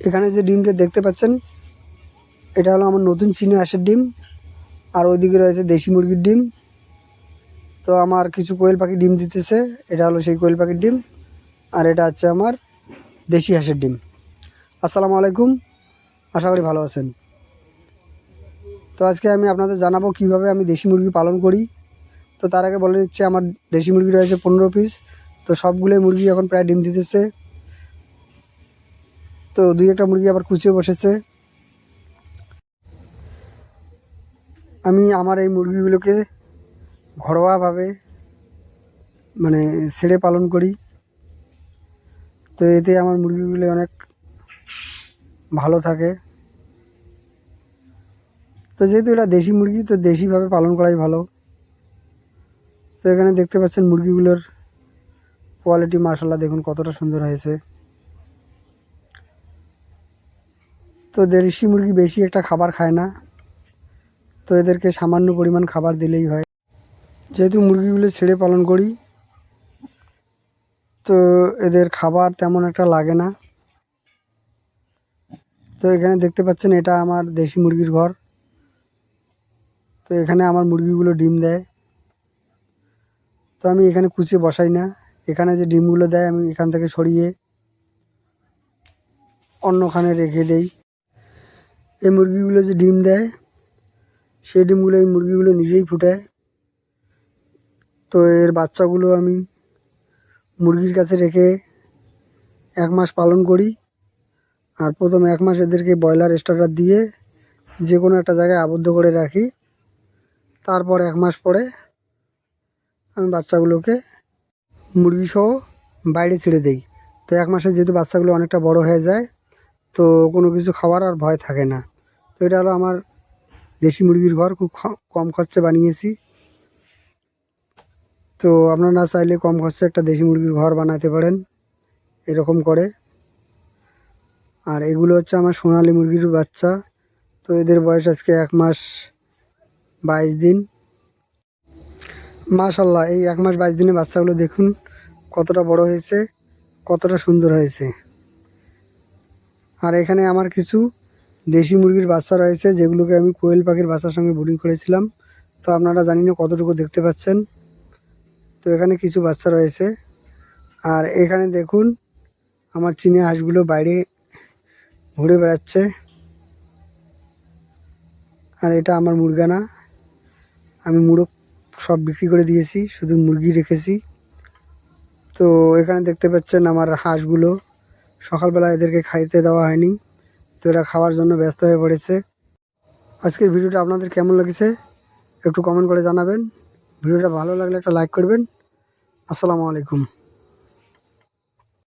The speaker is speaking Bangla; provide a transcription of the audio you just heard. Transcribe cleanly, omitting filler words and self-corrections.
এখানে যে ডিমটা দেখতে পাচ্ছেন এটা হলো আমার নতুন চীনা হাঁসের ডিম, আর ওইদিকে রয়েছে দেশি মুরগির ডিম। তো আমার কিছু কোয়েল পাখি ডিম দিতেছে, এটা হলো সেই কোয়েল পাখির ডিম, আর এটা হচ্ছে আমার দেশি হাঁসের ডিম। আসসালামু আলাইকুম, আশা করি ভালো আছেন। তো আজকে আমি আপনাদের জানাবো কিভাবে আমি দেশি মুরগি পালন করি। তো তার আগে বলে নিচ্ছে আমার দেশি মুরগি রয়েছে 15 পিস। তো সবগুলোই মুরগি এখন প্রায় ডিম দিতেছে। তো দুই একটা মুরগি আবার কুচিয়ে বসেছে। আমি আমার এই মুরগিগুলোকে ঘরোয়াভাবে মানে ছেড়ে পালন করি। তো এতে আমার মুরগিগুলো অনেক ভালো থাকে। তো যেহেতু এটা দেশি মুরগি, তো দেশিভাবে পালন করাই ভালো। তো এখানে দেখতে পাচ্ছেন মুরগিগুলোর কোয়ালিটি, মাশাআল্লাহ দেখুন কতটা সুন্দর হয়েছে। তো দেশি মুরগি বেশি একটা খাবার খায় না, তো এদেরকে সামান্য পরিমাণ খাবার দিলেই হয়। যেহেতু মুরগিগুলো ছেড়ে পালন করি, তো এদের খাবার তেমন একটা লাগে না। তো এখানে দেখতে পাচ্ছেন এটা আমার দেশি মুরগির ঘর। তো এখানে আমার মুরগিগুলো ডিম দেয়। তো আমি এখানে কুচিয়ে বসাই না, এখানে যে ডিমগুলো দেয় আমি এখান থেকে সরিয়ে অন্যখানে রেখে দেই। এই মুরগিগুলো যে ডিম দেয়, সেই ডিমগুলো এই মুরগিগুলো নিজেই ফুটায়। তো এর বাচ্চাগুলো আমি মুরগির কাছে রেখে 1 মাস পালন করি। আর প্রথম 1 মাস এদেরকে ব্রয়লার স্টার্টার দিয়ে যে কোনো একটা জায়গায় আবদ্ধ করে রাখি। তারপর 1 মাস পরে আমি বাচ্চাগুলোকে মুরগিসহ বাইরে ছেড়ে দেই। তো 1 মাসে যেহেতু বাচ্চাগুলো অনেকটা বড় হয়ে যায়, তো কোনো কিছু খাওয়ার আর ভয় থাকে না। তো এটা হলো আমার দেশি মুরগির ঘর, খুব কম খরচে বানিয়েছি। তো আপনারা চাইলে কম খরচে একটা দেশি মুরগির ঘর বানাতে পারেন এরকম করে। আর এগুলো হচ্ছে আমার সোনালী মুরগির বাচ্চা। তো এদের বয়স আজকে 1 মাস 22 দিন। মাশাআল্লাহ, এই 1 মাস 22 দিনে বাচ্চাগুলো দেখুন কতটা বড় হয়েছে, কতটা সুন্দর হয়েছে। আর এখানে আমার কিছু দেশি মুরগির বাচ্চা রয়েছে, যেগুলোকে আমি কোয়েল পাখির বাচ্চার সঙ্গে ব্রিডিং করেছিলাম। তো আপনারা জানি না কতটুকু দেখতে পাচ্ছেন। তো এখানে কিছু বাচ্চা রয়েছে। আর এখানে দেখুন আমার চীনা হাঁসগুলো বাইরে ঘুরে বেড়াচ্ছে। আর এটা আমার মুরগানা, আমি মুরগ সব বিক্রি করে দিয়েছি, শুধু মুরগি রেখেছি। তো এখানে দেখতে পাচ্ছেন আমার হাঁসগুলো, সকালবেলা এদেরকে খাইতে দেওয়া হয়নি, তো এরা খাওয়ার জন্য ব্যস্ত হয়ে পড়েছে। আজকের ভিডিওটা আপনাদের কেমন লেগেছে একটু কমেন্ট করে জানাবেন। ভিডিওটা ভালো লাগলে একটা লাইক করবেন। আসসালামু আলাইকুম।